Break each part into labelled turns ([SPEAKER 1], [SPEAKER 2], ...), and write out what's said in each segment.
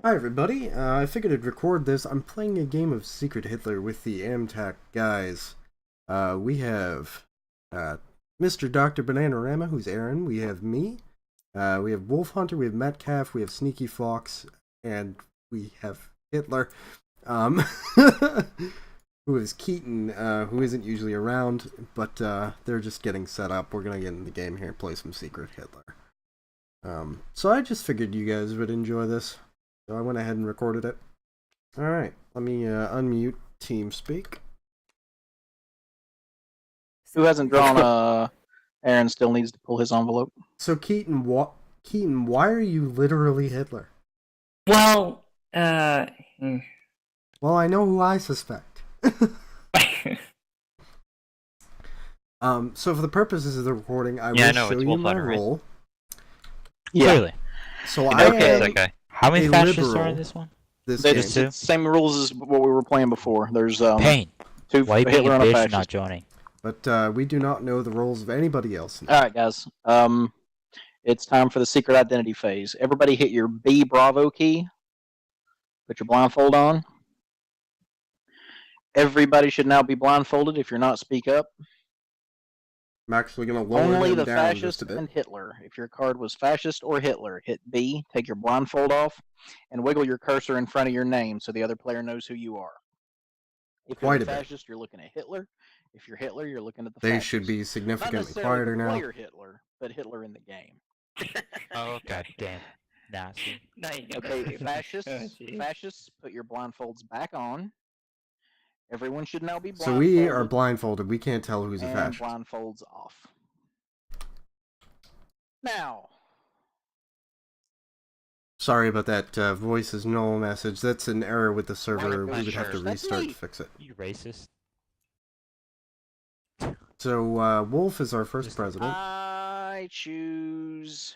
[SPEAKER 1] Hi everybody, I figured I'd record this. I'm playing a game of Secret Hitler with the AMTAC guys. We have Mr. Dr. Bananarama, who's Aaron. We have me. We have Wolf Hunter, we have Metcalf, we have Sneaky Fox, and we have Hitler, um, who is Keaton, who isn't usually around, but they're just getting set up. We're gonna get in the game here and play some Secret Hitler. So I just figured you guys would enjoy this. So I went ahead and recorded it. Alright, let me unmute TeamSpeak.
[SPEAKER 2] Who hasn't drawn Aaron still needs to pull his envelope.
[SPEAKER 1] So Keaton, why are you literally Hitler?
[SPEAKER 3] Well,
[SPEAKER 1] Well, I know who I suspect. So for the purposes of the recording, I will show you my role.
[SPEAKER 2] Yeah.
[SPEAKER 4] Clearly.
[SPEAKER 1] So I am
[SPEAKER 4] How many
[SPEAKER 1] a
[SPEAKER 4] fascists
[SPEAKER 1] liberal
[SPEAKER 4] are in this one?
[SPEAKER 1] this
[SPEAKER 2] It's
[SPEAKER 1] game.
[SPEAKER 2] the same rules as what we were playing before. There's
[SPEAKER 4] Pain.
[SPEAKER 2] two
[SPEAKER 4] Why you being
[SPEAKER 2] Hitler
[SPEAKER 4] a
[SPEAKER 2] and a
[SPEAKER 4] bitch
[SPEAKER 2] fascist.
[SPEAKER 4] not joining?
[SPEAKER 1] But we do not know the roles of anybody else.
[SPEAKER 2] All right, guys. It's time for the secret identity phase. Everybody hit your B Bravo key. Put your blindfold on. Everybody should now be blindfolded. If you're not, speak up.
[SPEAKER 1] I'm actually going to lower
[SPEAKER 2] Only
[SPEAKER 1] him
[SPEAKER 2] the
[SPEAKER 1] down
[SPEAKER 2] fascist
[SPEAKER 1] just a bit.
[SPEAKER 2] and Hitler. If your card was fascist or Hitler, hit B, take your blindfold off, and wiggle your cursor in front of your name so the other player knows who you are. If you're
[SPEAKER 1] Quite
[SPEAKER 2] the
[SPEAKER 1] a bit.
[SPEAKER 2] fascist, you're looking at Hitler. If you're Hitler, you're looking at the
[SPEAKER 1] They
[SPEAKER 2] fascist.
[SPEAKER 1] should be
[SPEAKER 2] Not
[SPEAKER 1] significantly
[SPEAKER 2] necessarily
[SPEAKER 1] quieter
[SPEAKER 2] the
[SPEAKER 1] now.
[SPEAKER 2] player Hitler, but Hitler in the game.
[SPEAKER 4] Oh, god damn. Nasty.
[SPEAKER 2] Okay, fascists,
[SPEAKER 3] geez.
[SPEAKER 2] fascists, put your blindfolds back on. Everyone should now be
[SPEAKER 1] So
[SPEAKER 2] blindfolded.
[SPEAKER 1] we are blindfolded. We can't tell who's a
[SPEAKER 2] and
[SPEAKER 1] fascist.
[SPEAKER 2] blindfolds off. Now,
[SPEAKER 1] Sorry about that voice is null message. That's an error with the server.
[SPEAKER 2] Right,
[SPEAKER 1] We would have to
[SPEAKER 2] that's
[SPEAKER 1] restart
[SPEAKER 2] me.
[SPEAKER 1] to fix it.
[SPEAKER 4] You racist.
[SPEAKER 1] So Wolf is our first
[SPEAKER 4] Just-
[SPEAKER 1] president.
[SPEAKER 2] I choose.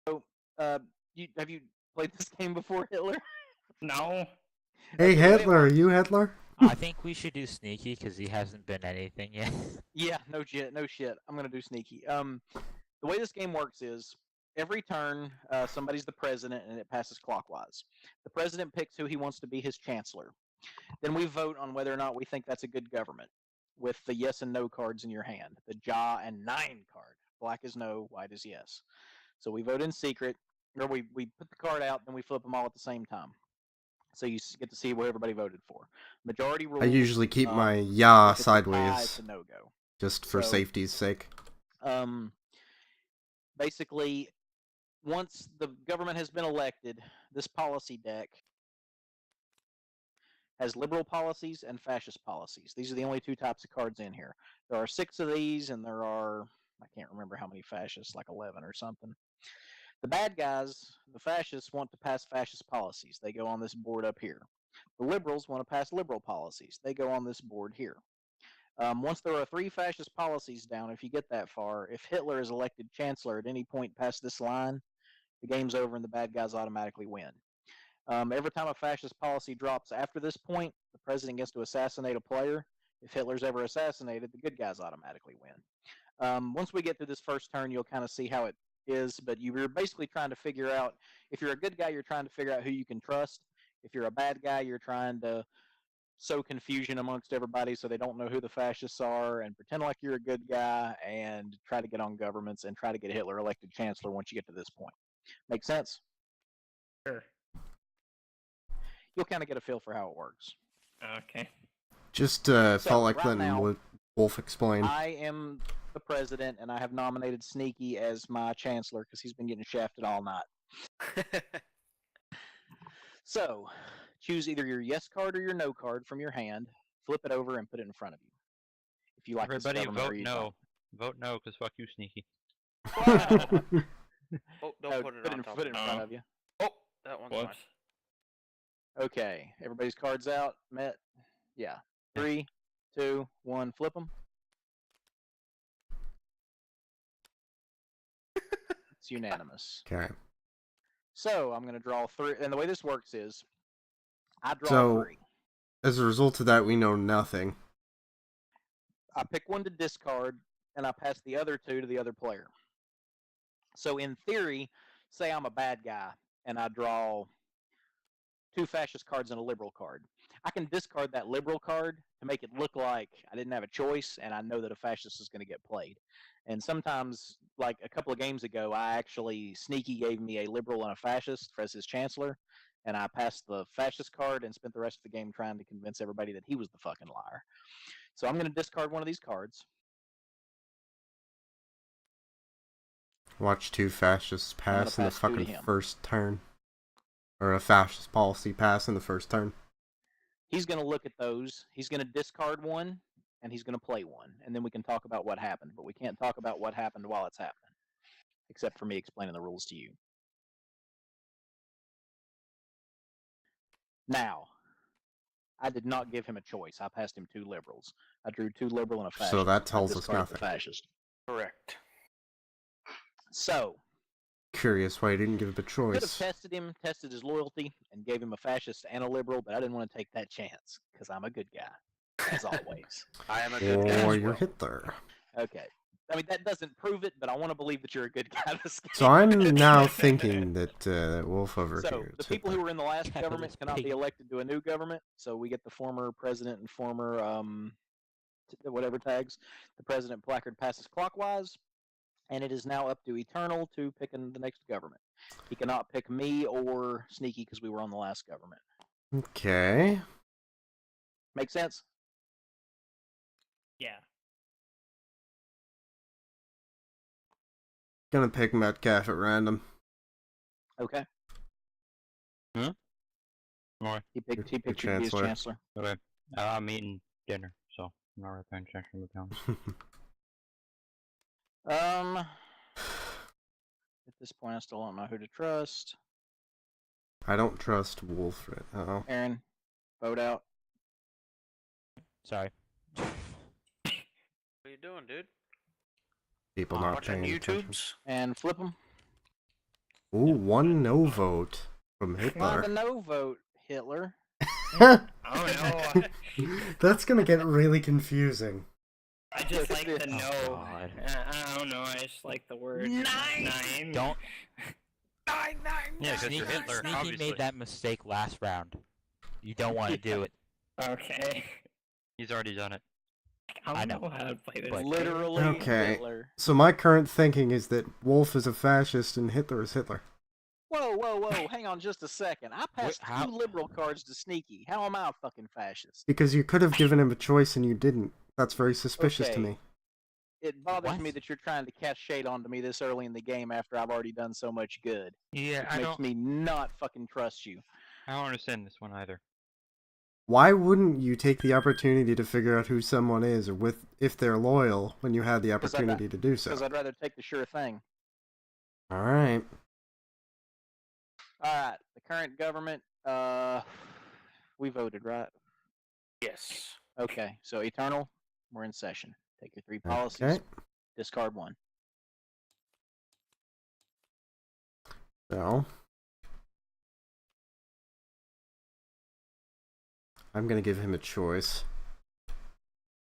[SPEAKER 2] So, have you played this game before, Hitler?
[SPEAKER 3] No.
[SPEAKER 1] Hey
[SPEAKER 2] Okay,
[SPEAKER 1] Hitler, are you Hitler?
[SPEAKER 4] I think we should do sneaky because he hasn't been anything yet.
[SPEAKER 2] Yeah, no shit. I'm gonna do sneaky. The way this game works is every turn, somebody's the president, and it passes clockwise. The president picks who he wants to be his chancellor. Then we vote on whether or not we think that's a good government, with the yes and no cards in your hand. The ja and nine card. Black is no, white is yes. So we vote in secret, or we put the card out, then we flip them all at the same time. So you get to see what everybody voted for. Majority rule.
[SPEAKER 1] I usually keep my ya
[SPEAKER 2] if it's a tie,
[SPEAKER 1] sideways,
[SPEAKER 2] it's a no-go.
[SPEAKER 1] just for
[SPEAKER 2] So-
[SPEAKER 1] safety's sake.
[SPEAKER 2] Basically, once the government has been elected, this policy deck has liberal policies and fascist policies. These are the only two types of cards in here. There are 6 of these, and there are, I can't remember how many fascists, like 11 or something. The bad guys, the fascists, want to pass fascist policies. They go on this board up here. The liberals want to pass liberal policies. They go on this board here. Once there are 3 fascist policies down, if you get that far, if Hitler is elected chancellor at any point past this line, the game's over and the bad guys automatically win. Every time a fascist policy drops after this point, the president gets to assassinate a player. If Hitler's ever assassinated, the good guys automatically win. Once we get through this first turn, you'll kind of see how it is, but you're basically trying to figure out, if you're a good guy, you're trying to figure out who you can trust. If you're a bad guy, you're trying to sow confusion amongst everybody so they don't know who the fascists are and pretend like you're a good guy and try to get on governments and try to get Hitler elected chancellor once you get to this point. Make sense?
[SPEAKER 3] Sure.
[SPEAKER 2] You'll kind of get a feel for how it works.
[SPEAKER 3] Okay.
[SPEAKER 1] Just felt like
[SPEAKER 2] right
[SPEAKER 1] letting
[SPEAKER 2] now,
[SPEAKER 1] Wolf explain.
[SPEAKER 2] I am the president, and I have nominated Sneaky as my chancellor because he's been getting shafted all night. So, choose either your yes card or your no card from your hand, flip it over, and put it in front of you. If you like this
[SPEAKER 5] Everybody
[SPEAKER 2] government or
[SPEAKER 5] vote
[SPEAKER 2] you
[SPEAKER 5] no. Vote no, because fuck you, Sneaky.
[SPEAKER 2] don't.
[SPEAKER 6] Oh, don't
[SPEAKER 2] No,
[SPEAKER 6] put it
[SPEAKER 2] put
[SPEAKER 6] on
[SPEAKER 2] it,
[SPEAKER 6] top.
[SPEAKER 2] put it in front of you.
[SPEAKER 6] Oh, that one's mine.
[SPEAKER 3] Whoops.
[SPEAKER 2] Okay, everybody's cards out. Met. Yeah. 3, 2, 1. Flip them. It's unanimous.
[SPEAKER 1] Okay.
[SPEAKER 2] So I'm going to draw 3, and the way this works is, I draw
[SPEAKER 1] So-
[SPEAKER 2] 3.
[SPEAKER 1] As a result of that, we know nothing.
[SPEAKER 2] I pick one to discard, and I pass the other 2 to the other player. So in theory, say I'm a bad guy, and I draw 2 fascist cards and a liberal card. I can discard that liberal card to make it look like I didn't have a choice, and I know that a fascist is going to get played. And sometimes, like a couple of games ago, Sneaky gave me a liberal and a fascist as his chancellor, and I passed the fascist card and spent the rest of the game trying to convince everybody that he was the fucking liar. So I'm going to discard one of these cards.
[SPEAKER 1] Watch 2 fascists pass in the
[SPEAKER 2] pass 2 to
[SPEAKER 1] fucking
[SPEAKER 2] him.
[SPEAKER 1] first turn. Or a fascist policy pass in the first turn.
[SPEAKER 2] He's going to look at those. He's going to discard one, and he's going to play one. And then we can talk about what happened. But we can't talk about what happened while it's happening, except for me explaining the rules to you. Now, I did not give him a choice. I passed him 2 liberals. I drew 2 liberal and a fascist.
[SPEAKER 1] So that
[SPEAKER 2] I
[SPEAKER 1] tells us
[SPEAKER 2] discarded
[SPEAKER 1] nothing.
[SPEAKER 2] the fascist.
[SPEAKER 6] Correct.
[SPEAKER 2] So,
[SPEAKER 1] Curious why he didn't give him a
[SPEAKER 2] could have
[SPEAKER 1] choice.
[SPEAKER 2] tested his loyalty, and gave him a fascist and a liberal, but I didn't want to take that chance, because I'm a good guy, as always.
[SPEAKER 6] I am a good guy
[SPEAKER 1] Or
[SPEAKER 6] as
[SPEAKER 1] you're
[SPEAKER 6] well.
[SPEAKER 1] Hitler.
[SPEAKER 2] Okay. I mean, that doesn't prove it, but I want to believe that you're a good guy this game.
[SPEAKER 1] So I'm now thinking that Wolf over
[SPEAKER 2] So,
[SPEAKER 1] here
[SPEAKER 2] the
[SPEAKER 1] is
[SPEAKER 2] people who
[SPEAKER 1] Hitler.
[SPEAKER 2] were in the last
[SPEAKER 4] Capitalist
[SPEAKER 2] government cannot be
[SPEAKER 4] pig.
[SPEAKER 2] elected to a new government, so we get the former president and former, whatever tags. The president placard passes clockwise, and it is now up to Eternal to pick in the next government. He cannot pick me or Sneaky because we were on the last government.
[SPEAKER 1] Okay.
[SPEAKER 2] Make sense?
[SPEAKER 3] Yeah.
[SPEAKER 1] Gonna pick Metcalf at random.
[SPEAKER 2] Okay.
[SPEAKER 5] Why?
[SPEAKER 2] He picked you to be his
[SPEAKER 1] Chancellor.
[SPEAKER 2] chancellor.
[SPEAKER 5] Okay. I'm eating dinner, so I'm not really paying attention to the count.
[SPEAKER 2] At this point, I still don't know who to trust.
[SPEAKER 1] I don't trust Wolf right now.
[SPEAKER 2] Aaron, vote out.
[SPEAKER 4] Sorry.
[SPEAKER 6] What are you doing, dude?
[SPEAKER 1] People not
[SPEAKER 6] Watching
[SPEAKER 1] paying attention.
[SPEAKER 6] YouTubes?
[SPEAKER 2] And flip them.
[SPEAKER 1] Ooh, 1 no vote from
[SPEAKER 2] Not
[SPEAKER 1] Hitler.
[SPEAKER 2] a no vote, Hitler.
[SPEAKER 3] Oh no.
[SPEAKER 1] That's gonna get really confusing.
[SPEAKER 3] I just like the
[SPEAKER 2] Oh,
[SPEAKER 3] no.
[SPEAKER 4] God.
[SPEAKER 3] I don't know. I just like the word
[SPEAKER 2] Nine.
[SPEAKER 4] Don't.
[SPEAKER 5] Yeah, because you're
[SPEAKER 4] Sneaky,
[SPEAKER 5] Hitler,
[SPEAKER 4] Sneaky
[SPEAKER 5] obviously.
[SPEAKER 4] made that mistake last round. You don't want to do it.
[SPEAKER 3] Okay.
[SPEAKER 5] He's already done it.
[SPEAKER 3] I
[SPEAKER 4] I know.
[SPEAKER 3] know how to play this.
[SPEAKER 4] But-
[SPEAKER 3] game.
[SPEAKER 2] Literally
[SPEAKER 1] Okay.
[SPEAKER 2] Hitler.
[SPEAKER 1] So my current thinking is that Wolf is a fascist and Hitler is Hitler.
[SPEAKER 2] Whoa. Hang on just a second. I passed
[SPEAKER 4] how-
[SPEAKER 2] 2 liberal cards to Sneaky. How am I a fucking fascist?
[SPEAKER 1] Because you could have given him a choice and you didn't. That's very suspicious to
[SPEAKER 2] Okay.
[SPEAKER 1] me.
[SPEAKER 2] It bothers
[SPEAKER 4] What?
[SPEAKER 2] me that you're trying to cast shade onto me this early in the game after I've already done so much good.
[SPEAKER 5] Yeah,
[SPEAKER 2] It makes me not fucking trust you.
[SPEAKER 5] I don't understand this one either.
[SPEAKER 1] Why wouldn't you take the opportunity to figure out who someone is or if they're loyal when you had the
[SPEAKER 2] 'Cause I'd
[SPEAKER 1] opportunity to do
[SPEAKER 2] Because
[SPEAKER 1] so?
[SPEAKER 2] I'd rather take the sure thing.
[SPEAKER 1] Alright.
[SPEAKER 2] Alright, the current government, we voted, right?
[SPEAKER 6] Yes.
[SPEAKER 2] Okay, so Eternal, we're in session. Take your 3 policies,
[SPEAKER 1] Okay.
[SPEAKER 2] discard 1.
[SPEAKER 1] So. I'm gonna give him a choice.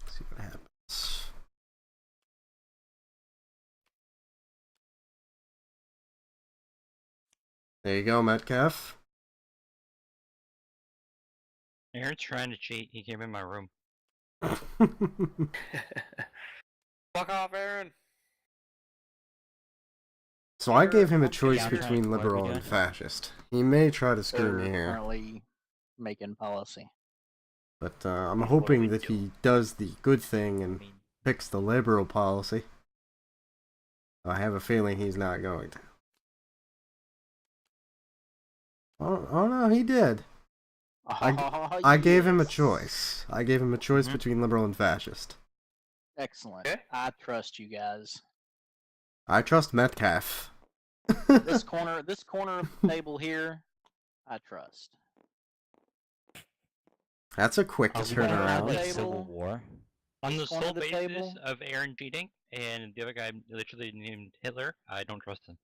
[SPEAKER 1] See what happens. There you go, Metcalf.
[SPEAKER 5] Aaron's trying to cheat. He came in my room.
[SPEAKER 6] Fuck off, Aaron.
[SPEAKER 1] So I gave him a
[SPEAKER 2] I'm
[SPEAKER 1] choice
[SPEAKER 4] down.
[SPEAKER 1] between
[SPEAKER 4] What are we
[SPEAKER 1] liberal
[SPEAKER 4] doing?
[SPEAKER 1] and fascist. He may try to screw
[SPEAKER 2] They're
[SPEAKER 1] me here,
[SPEAKER 2] currently making policy.
[SPEAKER 1] but I'm
[SPEAKER 6] What are
[SPEAKER 1] hoping
[SPEAKER 6] we
[SPEAKER 1] that he
[SPEAKER 6] doing?
[SPEAKER 1] does the good thing
[SPEAKER 4] I
[SPEAKER 1] and
[SPEAKER 4] mean,
[SPEAKER 1] picks the liberal policy. I have a feeling he's not going to. Oh no, he did. I gave him a
[SPEAKER 2] Yes.
[SPEAKER 1] choice. I gave him a choice
[SPEAKER 5] Mhm.
[SPEAKER 1] between liberal and fascist.
[SPEAKER 2] Excellent.
[SPEAKER 6] Okay.
[SPEAKER 2] I trust you guys.
[SPEAKER 1] I trust Metcalf.
[SPEAKER 2] This corner of the table here, I trust.
[SPEAKER 1] That's a quick
[SPEAKER 4] are we
[SPEAKER 2] turn
[SPEAKER 4] gonna have
[SPEAKER 2] around.
[SPEAKER 4] like
[SPEAKER 2] Table.
[SPEAKER 4] civil war?
[SPEAKER 5] On the
[SPEAKER 2] Corner
[SPEAKER 5] sole
[SPEAKER 2] of the
[SPEAKER 5] basis
[SPEAKER 2] table.
[SPEAKER 5] of Aaron cheating and the other guy literally named Hitler, I don't trust him.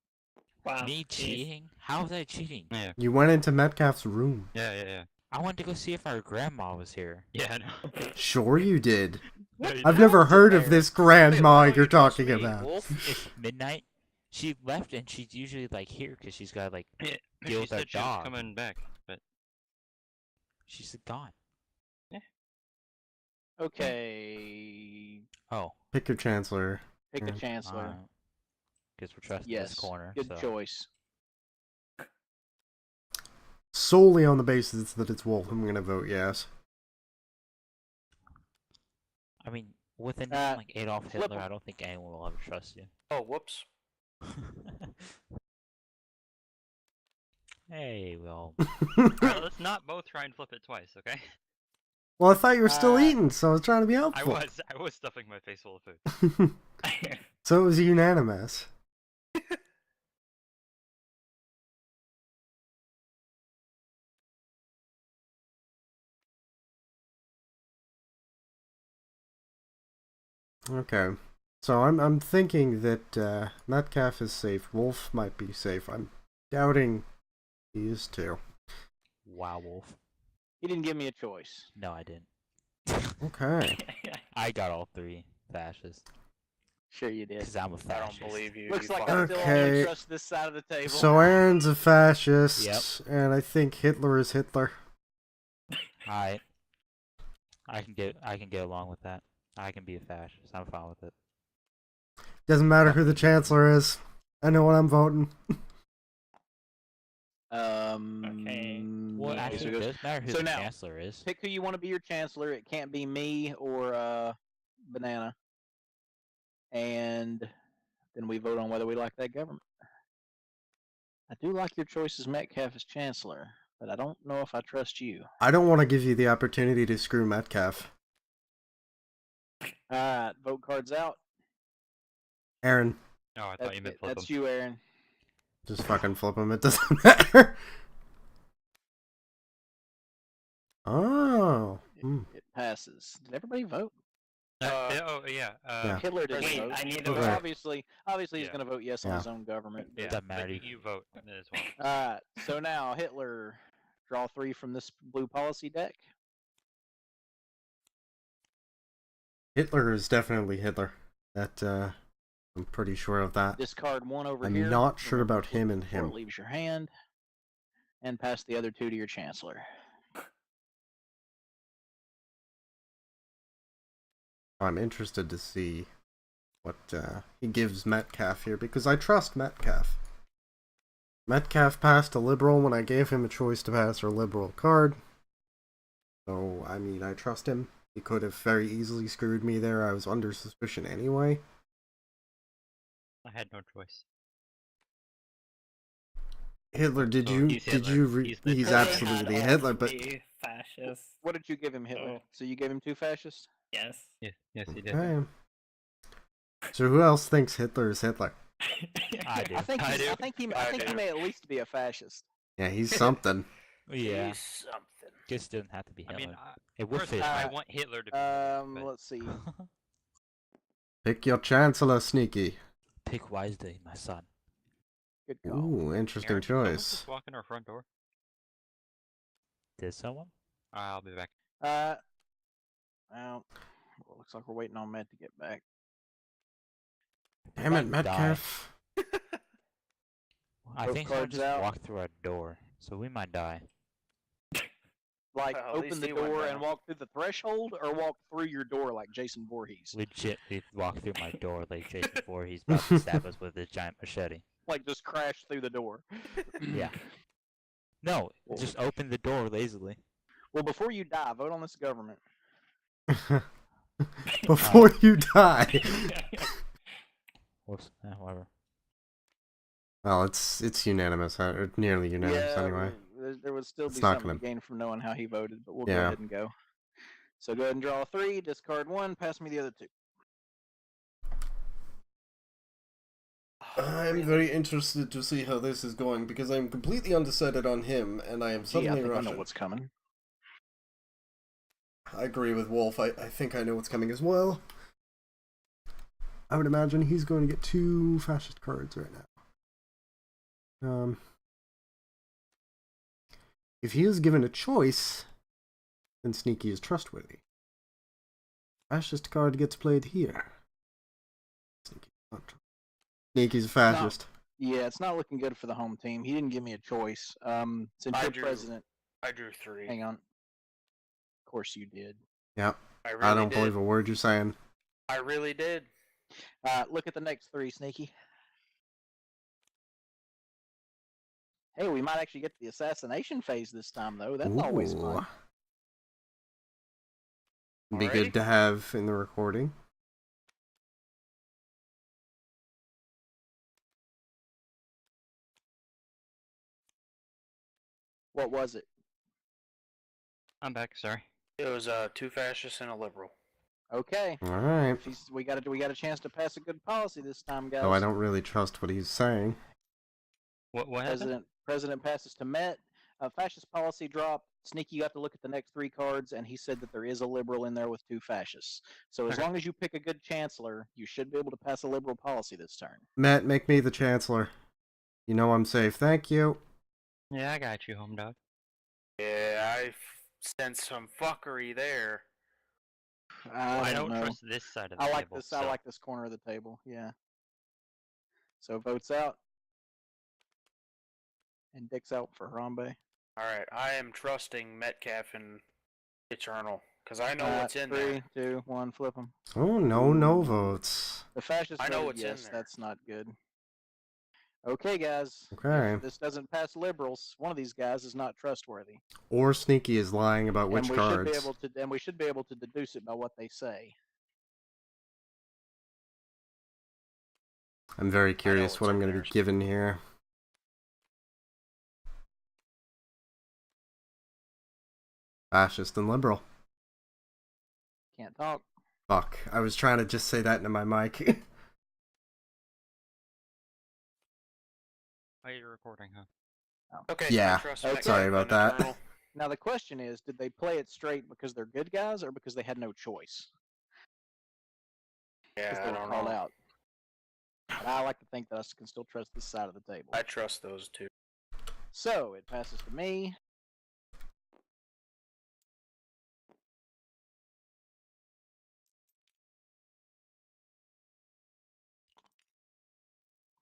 [SPEAKER 3] Wow.
[SPEAKER 4] Me
[SPEAKER 3] jeez.
[SPEAKER 4] cheating? How was I cheating?
[SPEAKER 5] Yeah,
[SPEAKER 1] You went into Metcalf's room.
[SPEAKER 5] yeah.
[SPEAKER 4] I wanted to go see if our grandma was here.
[SPEAKER 5] Yeah, I know.
[SPEAKER 1] Sure you did.
[SPEAKER 5] No, you
[SPEAKER 1] I've
[SPEAKER 5] didn't.
[SPEAKER 1] never heard of
[SPEAKER 2] there?
[SPEAKER 1] this
[SPEAKER 6] Wait,
[SPEAKER 1] grandma
[SPEAKER 6] why don't
[SPEAKER 1] you're
[SPEAKER 6] you trust
[SPEAKER 1] talking
[SPEAKER 6] me,
[SPEAKER 1] about.
[SPEAKER 6] Wolf?
[SPEAKER 4] It's midnight. She left and she's usually like here because she's got like
[SPEAKER 5] Yeah,
[SPEAKER 4] deal
[SPEAKER 5] she
[SPEAKER 4] with our
[SPEAKER 5] said she was
[SPEAKER 4] dog.
[SPEAKER 5] coming back, but
[SPEAKER 4] She's gone.
[SPEAKER 2] Okay.
[SPEAKER 4] Oh.
[SPEAKER 1] Pick your chancellor.
[SPEAKER 2] Pick a
[SPEAKER 1] Yeah.
[SPEAKER 2] chancellor.
[SPEAKER 4] Guess we're trusting
[SPEAKER 2] Yes.
[SPEAKER 4] this corner.
[SPEAKER 2] Good
[SPEAKER 4] so.
[SPEAKER 2] choice.
[SPEAKER 1] Solely on the basis that it's Wolf, I'm gonna vote yes.
[SPEAKER 4] I mean, with a name like Adolf
[SPEAKER 2] flip
[SPEAKER 4] Hitler,
[SPEAKER 2] 'em.
[SPEAKER 4] I don't think anyone will ever trust you.
[SPEAKER 6] Oh, whoops.
[SPEAKER 4] Hey, well.
[SPEAKER 5] Alright, let's not both try and flip it twice, okay?
[SPEAKER 1] Well, I thought you were still
[SPEAKER 2] Uh,
[SPEAKER 1] eating, so I was trying to be
[SPEAKER 5] I
[SPEAKER 1] helpful.
[SPEAKER 5] was stuffing my face full of food.
[SPEAKER 1] So it was unanimous. Okay. So I'm thinking that Metcalf is safe. Wolf might be safe. I'm doubting he is too.
[SPEAKER 4] Wow, Wolf.
[SPEAKER 2] He didn't give me a choice.
[SPEAKER 4] No, I didn't.
[SPEAKER 1] Okay.
[SPEAKER 4] I got all three fascists.
[SPEAKER 2] Sure you did.
[SPEAKER 4] Because I'm a
[SPEAKER 6] I
[SPEAKER 4] fascist.
[SPEAKER 6] don't believe you.
[SPEAKER 2] Looks
[SPEAKER 6] you
[SPEAKER 2] like
[SPEAKER 6] fucker.
[SPEAKER 2] I still
[SPEAKER 1] Okay.
[SPEAKER 2] only trust this side of the table.
[SPEAKER 1] So Aaron's a fascist,
[SPEAKER 4] Yep.
[SPEAKER 1] and I think Hitler is Hitler.
[SPEAKER 4] I can get along with that. I can be a fascist. I'm fine with it.
[SPEAKER 1] Doesn't matter who the chancellor is. I know what I'm voting.
[SPEAKER 3] Okay.
[SPEAKER 4] Well,
[SPEAKER 2] okay,
[SPEAKER 4] actually,
[SPEAKER 2] so
[SPEAKER 4] it
[SPEAKER 2] it goes,
[SPEAKER 4] does matter who
[SPEAKER 2] so
[SPEAKER 4] the
[SPEAKER 2] now,
[SPEAKER 4] chancellor is.
[SPEAKER 2] pick who you want to be your chancellor. It can't be me or Banana. And then we vote on whether we like that government. I do like your choice as Metcalf as chancellor, but I don't know if I trust you.
[SPEAKER 1] I don't want to give you the opportunity to screw Metcalf.
[SPEAKER 2] Alright, vote cards out.
[SPEAKER 1] Aaron,
[SPEAKER 5] Oh, I thought you meant flip
[SPEAKER 2] That's
[SPEAKER 5] them.
[SPEAKER 2] you, Aaron.
[SPEAKER 1] just fucking flip him. It doesn't matter. Oh.
[SPEAKER 2] It passes. Did everybody vote?
[SPEAKER 5] Yeah.
[SPEAKER 1] Yeah.
[SPEAKER 2] Hitler didn't
[SPEAKER 3] Wait,
[SPEAKER 2] vote.
[SPEAKER 3] I need
[SPEAKER 2] So
[SPEAKER 3] to
[SPEAKER 1] Okay.
[SPEAKER 3] vote.
[SPEAKER 2] obviously he's
[SPEAKER 5] Yeah.
[SPEAKER 2] going to vote yes on
[SPEAKER 1] Yeah.
[SPEAKER 2] his own government.
[SPEAKER 5] Yeah,
[SPEAKER 4] Doesn't
[SPEAKER 5] but
[SPEAKER 4] matter.
[SPEAKER 5] you vote as well.
[SPEAKER 2] Alright, so now Hitler, draw 3 from this blue policy deck.
[SPEAKER 1] Hitler is definitely Hitler. That, I'm pretty sure of that.
[SPEAKER 2] Discard 1 over
[SPEAKER 1] I'm
[SPEAKER 2] here.
[SPEAKER 1] not sure
[SPEAKER 2] Remember,
[SPEAKER 1] about him and
[SPEAKER 2] before
[SPEAKER 1] him.
[SPEAKER 2] it leaves your hand. And pass the other 2 to your chancellor.
[SPEAKER 1] I'm interested to see what he gives Metcalf here, because I trust Metcalf. Metcalf passed a liberal when I gave him a choice to pass a liberal card. So, I mean, I trust him. He could have very easily screwed me there. I was under suspicion anyway.
[SPEAKER 5] I had no choice.
[SPEAKER 1] Hitler, did
[SPEAKER 5] So
[SPEAKER 1] you
[SPEAKER 5] he's
[SPEAKER 1] did
[SPEAKER 5] Hitler.
[SPEAKER 1] you
[SPEAKER 5] He's the
[SPEAKER 1] he's
[SPEAKER 5] Hitler.
[SPEAKER 1] absolutely
[SPEAKER 3] Had all
[SPEAKER 1] Hitler, but
[SPEAKER 3] three fascists.
[SPEAKER 2] What did you give him, Hitler?
[SPEAKER 3] Oh.
[SPEAKER 2] So you gave him 2 fascists?
[SPEAKER 3] Yes.
[SPEAKER 5] Yes, he did.
[SPEAKER 1] okay. So who else thinks Hitler is Hitler?
[SPEAKER 4] I do.
[SPEAKER 2] I think
[SPEAKER 5] I
[SPEAKER 2] he,
[SPEAKER 5] do.
[SPEAKER 2] I think he
[SPEAKER 6] I
[SPEAKER 2] I think he
[SPEAKER 6] do.
[SPEAKER 2] may at least be a fascist.
[SPEAKER 1] Yeah, he's something.
[SPEAKER 4] Yeah.
[SPEAKER 6] He's something.
[SPEAKER 4] Just doesn't have to be
[SPEAKER 5] I
[SPEAKER 4] Hitler.
[SPEAKER 5] mean,
[SPEAKER 4] It would
[SPEAKER 5] personally,
[SPEAKER 4] fit.
[SPEAKER 5] I want Hitler to be Hitler, but
[SPEAKER 2] Let's see.
[SPEAKER 1] Pick your chancellor, Sneaky.
[SPEAKER 4] Pick wisely, my son.
[SPEAKER 2] Good call.
[SPEAKER 1] Ooh, interesting
[SPEAKER 5] Aaron, did someone
[SPEAKER 1] choice.
[SPEAKER 5] just walk in our front door?
[SPEAKER 4] Did someone?
[SPEAKER 5] I'll be back.
[SPEAKER 2] Well, it looks like we're waiting on Matt to get back.
[SPEAKER 1] Damn it,
[SPEAKER 4] might die.
[SPEAKER 1] Metcalf.
[SPEAKER 4] I
[SPEAKER 2] Both
[SPEAKER 4] think someone
[SPEAKER 2] cards
[SPEAKER 4] just
[SPEAKER 2] out.
[SPEAKER 4] walked through our door, so we might die.
[SPEAKER 2] Like,
[SPEAKER 6] Well, at
[SPEAKER 2] open
[SPEAKER 6] least
[SPEAKER 2] the
[SPEAKER 6] he went
[SPEAKER 2] door and
[SPEAKER 6] down.
[SPEAKER 2] walk through the threshold, or walk through your door like Jason Voorhees?
[SPEAKER 4] Legitly walked through my door like Jason Voorhees about to stab us with his giant machete.
[SPEAKER 2] Like, just crash through the door.
[SPEAKER 4] Yeah. No, just open the door lazily.
[SPEAKER 2] Well, before you die, vote on this government.
[SPEAKER 1] Before you die.
[SPEAKER 4] Whoops. Whatever.
[SPEAKER 1] Well, it's unanimous, or nearly unanimous anyway.
[SPEAKER 2] There would still
[SPEAKER 1] It's
[SPEAKER 2] be
[SPEAKER 1] not
[SPEAKER 2] something
[SPEAKER 1] gonna-
[SPEAKER 2] to gain from knowing how he voted, but we'll go
[SPEAKER 1] Yeah.
[SPEAKER 2] ahead and go. So go ahead and draw 3, discard 1, pass me the other 2.
[SPEAKER 1] I'm very interested to see how this is going, because I'm completely undecided on him, and I am
[SPEAKER 2] Gee, I
[SPEAKER 1] suddenly
[SPEAKER 2] think I know
[SPEAKER 1] Russian.
[SPEAKER 2] what's coming.
[SPEAKER 1] I agree with Wolf. I think I know what's coming as well. I would imagine he's going to get 2 fascist cards right now. If he is given a choice, then Sneaky is trustworthy. Fascist card gets played here. Sneaky's a fascist.
[SPEAKER 2] Yeah, it's not looking good for the home team. He didn't give me a choice. Since
[SPEAKER 6] I
[SPEAKER 2] you're
[SPEAKER 6] drew-
[SPEAKER 2] president,
[SPEAKER 6] I drew 3.
[SPEAKER 2] hang on. course you did.
[SPEAKER 1] Yep.
[SPEAKER 6] I really
[SPEAKER 1] I don't
[SPEAKER 6] did.
[SPEAKER 1] believe a word you're saying.
[SPEAKER 6] I really did.
[SPEAKER 2] Look at the next 3, Sneaky. Hey, we might actually get to the assassination phase this time, though. That's always fun.
[SPEAKER 1] Be good
[SPEAKER 6] Alrighty.
[SPEAKER 1] to have in the recording.
[SPEAKER 2] What was it?
[SPEAKER 5] I'm back. Sorry.
[SPEAKER 6] It was 2 fascists and a liberal.
[SPEAKER 2] Okay.
[SPEAKER 1] All right.
[SPEAKER 2] We got a chance to pass a good policy this time, guys.
[SPEAKER 1] Though I don't really trust what he's saying.
[SPEAKER 5] What happened?
[SPEAKER 2] President passes to Met. Fascist policy drop. Sneaky, you have to look at the next 3 cards, and he said that there is a liberal in there with 2 fascists. So as
[SPEAKER 5] Okay.
[SPEAKER 2] long as you pick a good chancellor, you should be able to pass a liberal policy this turn.
[SPEAKER 1] Matt, make me the chancellor. You know I'm safe. Thank you.
[SPEAKER 5] Yeah, I got you, home dog.
[SPEAKER 6] Yeah, I sense some fuckery there.
[SPEAKER 2] I
[SPEAKER 5] don't
[SPEAKER 2] know.
[SPEAKER 5] trust this side of the
[SPEAKER 2] I like
[SPEAKER 5] table.
[SPEAKER 2] this.
[SPEAKER 5] So.
[SPEAKER 2] I like this corner of the table. Yeah. So votes out, and Dick's out for Harambe.
[SPEAKER 6] Alright, I am trusting Metcalf and Eternal. Because I know what's in
[SPEAKER 2] 3,
[SPEAKER 6] there.
[SPEAKER 2] 2, 1, flip them.
[SPEAKER 1] Oh, no votes.
[SPEAKER 2] The fascists
[SPEAKER 6] I know
[SPEAKER 2] voted
[SPEAKER 6] what's in
[SPEAKER 2] yes.
[SPEAKER 6] there.
[SPEAKER 2] That's not good. Okay, guys.
[SPEAKER 1] Okay.
[SPEAKER 2] If this doesn't pass liberals, one of these guys is not trustworthy.
[SPEAKER 1] Or Sneaky is lying about which
[SPEAKER 2] and we
[SPEAKER 1] cards.
[SPEAKER 2] should be able to deduce it by what they say.
[SPEAKER 1] I'm very
[SPEAKER 6] what's
[SPEAKER 1] curious what I'm
[SPEAKER 6] in
[SPEAKER 1] going to
[SPEAKER 6] there.
[SPEAKER 1] be given here. Fascist and liberal.
[SPEAKER 2] Can't talk.
[SPEAKER 1] Fuck. I was trying to just say that into my mic.
[SPEAKER 5] Oh, you're recording, huh?
[SPEAKER 6] Okay,
[SPEAKER 1] Yeah,
[SPEAKER 6] I trust
[SPEAKER 2] okay.
[SPEAKER 6] Metcalf
[SPEAKER 1] Sorry about
[SPEAKER 6] and
[SPEAKER 1] that.
[SPEAKER 6] Eternal.
[SPEAKER 2] Now the question is, did they play it straight because they're good guys or because they had no choice? Because
[SPEAKER 6] Yeah,
[SPEAKER 2] they
[SPEAKER 6] I
[SPEAKER 2] were
[SPEAKER 6] don't
[SPEAKER 2] called
[SPEAKER 6] know.
[SPEAKER 2] out. But I like to think that I can still trust this side of the table.
[SPEAKER 6] I trust those 2.
[SPEAKER 2] So it passes to me.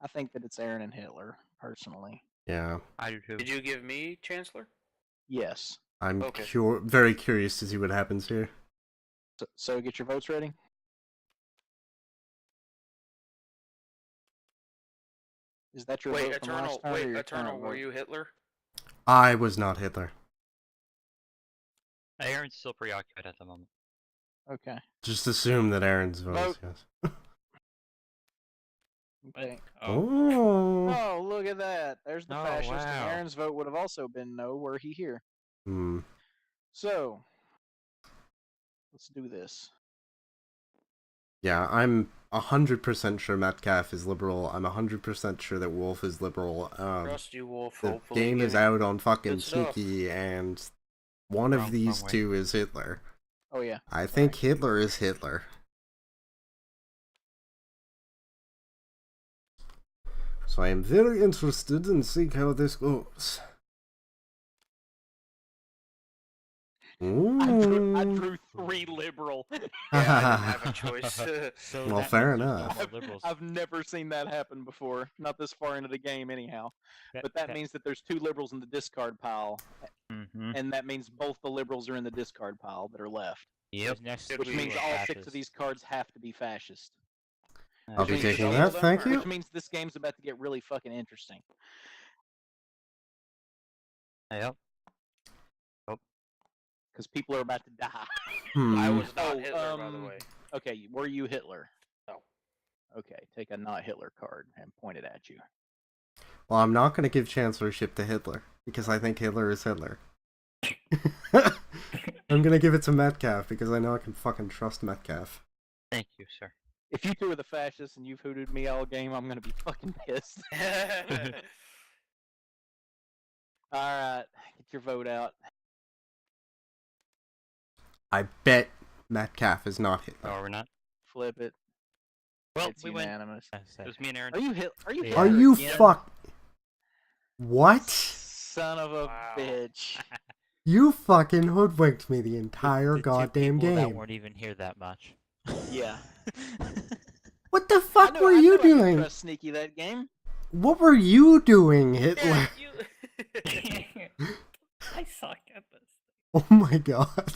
[SPEAKER 2] I think that it's Aaron and Hitler, personally.
[SPEAKER 1] Yeah.
[SPEAKER 5] I do too.
[SPEAKER 6] Did you give me Chancellor?
[SPEAKER 2] Yes.
[SPEAKER 1] I'm
[SPEAKER 6] Okay.
[SPEAKER 1] very curious to see what happens here.
[SPEAKER 2] So get your votes ready. Is that your
[SPEAKER 6] Wait,
[SPEAKER 2] vote from
[SPEAKER 6] Eternal.
[SPEAKER 2] last turn or
[SPEAKER 6] Wait,
[SPEAKER 2] your
[SPEAKER 6] Eternal.
[SPEAKER 2] current
[SPEAKER 6] Were
[SPEAKER 2] vote?
[SPEAKER 6] you Hitler?
[SPEAKER 1] I was not Hitler.
[SPEAKER 5] Aaron's still preoccupied at the moment.
[SPEAKER 2] Okay.
[SPEAKER 1] Just assume that Aaron's vote is
[SPEAKER 2] Vote.
[SPEAKER 1] yes.
[SPEAKER 2] Okay.
[SPEAKER 1] Oh.
[SPEAKER 2] Oh, look at that. There's the
[SPEAKER 5] Oh,
[SPEAKER 2] fascist.
[SPEAKER 5] wow.
[SPEAKER 2] And Aaron's vote would have also been no were he here.
[SPEAKER 1] Hmm.
[SPEAKER 2] So, let's do this.
[SPEAKER 1] Yeah, I'm 100% sure Metcalf is liberal. I'm 100% sure that Wolf is liberal.
[SPEAKER 6] Trust you, Wolf.
[SPEAKER 1] The
[SPEAKER 6] Hopefully
[SPEAKER 1] game
[SPEAKER 6] you
[SPEAKER 1] is
[SPEAKER 6] give me-
[SPEAKER 1] out on fucking
[SPEAKER 6] good stuff.
[SPEAKER 1] Sneaky, and one of
[SPEAKER 5] Wrong
[SPEAKER 1] these
[SPEAKER 5] way.
[SPEAKER 1] 2 is Hitler.
[SPEAKER 2] Oh, yeah.
[SPEAKER 1] I think Hitler is Hitler. So I am very interested in seeing how this goes.
[SPEAKER 2] I
[SPEAKER 1] Ooh.
[SPEAKER 2] drew 3 liberal.
[SPEAKER 6] Yeah, I didn't have a choice.
[SPEAKER 4] So
[SPEAKER 1] Well,
[SPEAKER 4] that
[SPEAKER 1] fair
[SPEAKER 4] means there's no
[SPEAKER 1] enough.
[SPEAKER 4] more liberals.
[SPEAKER 2] I've never seen that happen before. Not this far into the game, anyhow.
[SPEAKER 4] That-
[SPEAKER 2] But that
[SPEAKER 4] that-
[SPEAKER 2] means that there's 2 liberals in the discard pile,
[SPEAKER 5] Mm-hmm.
[SPEAKER 2] and that means both the liberals are in the discard pile that are left.
[SPEAKER 5] Yep.
[SPEAKER 4] Those next
[SPEAKER 6] Which
[SPEAKER 2] Which
[SPEAKER 4] two
[SPEAKER 2] means
[SPEAKER 4] are
[SPEAKER 2] all 6
[SPEAKER 4] fascists.
[SPEAKER 2] of these cards have to be fascist.
[SPEAKER 1] I'll be
[SPEAKER 6] Which means
[SPEAKER 1] taking
[SPEAKER 6] double
[SPEAKER 1] that,
[SPEAKER 6] them,
[SPEAKER 1] thank
[SPEAKER 6] or-
[SPEAKER 1] you.
[SPEAKER 2] Which means this game's about to get really fucking interesting.
[SPEAKER 5] Yep.
[SPEAKER 2] Because people are about to die.
[SPEAKER 6] I
[SPEAKER 1] Hmm.
[SPEAKER 6] was not
[SPEAKER 2] Oh,
[SPEAKER 6] Hitler, by the way.
[SPEAKER 2] Okay, were you Hitler?
[SPEAKER 6] No.
[SPEAKER 2] Okay, take a not Hitler card and point it at you.
[SPEAKER 1] Well, I'm not going to give chancellorship to Hitler, because I think Hitler is Hitler. I'm going to give it to Metcalf, because I know I can fucking trust Metcalf.
[SPEAKER 5] Thank you, sir.
[SPEAKER 2] If you 2 are the fascists and you've hooted me all game, I'm gonna be fucking pissed. Alright, get your vote out.
[SPEAKER 1] I bet Metcalf is not Hitler.
[SPEAKER 5] Oh, we're not.
[SPEAKER 2] Flip it.
[SPEAKER 5] Well,
[SPEAKER 2] It's
[SPEAKER 5] we win.
[SPEAKER 2] unanimous.
[SPEAKER 5] It was me and Aaron.
[SPEAKER 2] Are you Hitler? Are you
[SPEAKER 4] Yeah.
[SPEAKER 2] Hitler
[SPEAKER 1] Are you
[SPEAKER 2] again?
[SPEAKER 1] fuck... What?
[SPEAKER 2] Son of a
[SPEAKER 6] Wow.
[SPEAKER 2] bitch.
[SPEAKER 1] You fucking hoodwinked me the entire
[SPEAKER 4] The two
[SPEAKER 1] goddamn
[SPEAKER 4] people That
[SPEAKER 1] game.
[SPEAKER 4] weren't even here that much.
[SPEAKER 2] Yeah.
[SPEAKER 1] What the
[SPEAKER 2] I
[SPEAKER 1] fuck
[SPEAKER 2] knew-
[SPEAKER 1] were
[SPEAKER 2] I
[SPEAKER 1] you
[SPEAKER 2] knew I could
[SPEAKER 1] doing?
[SPEAKER 2] trust Sneaky that game.
[SPEAKER 1] What were you doing, Hitler?
[SPEAKER 6] Yeah, you...
[SPEAKER 3] I suck at this.
[SPEAKER 1] Oh my god.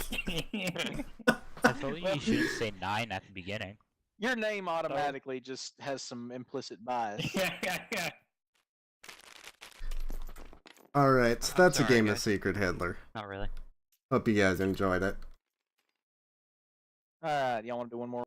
[SPEAKER 4] I told you you shouldn't say 9 at the beginning.
[SPEAKER 2] Your name automatically just has some implicit bias.
[SPEAKER 3] Yeah.
[SPEAKER 1] Alright, so
[SPEAKER 5] I'm
[SPEAKER 1] that's a
[SPEAKER 5] sorry,
[SPEAKER 1] game of
[SPEAKER 5] guys.
[SPEAKER 1] Secret Hitler.
[SPEAKER 5] Not really.
[SPEAKER 1] Hope you guys enjoyed it.
[SPEAKER 2] Alright, y'all want to do one more?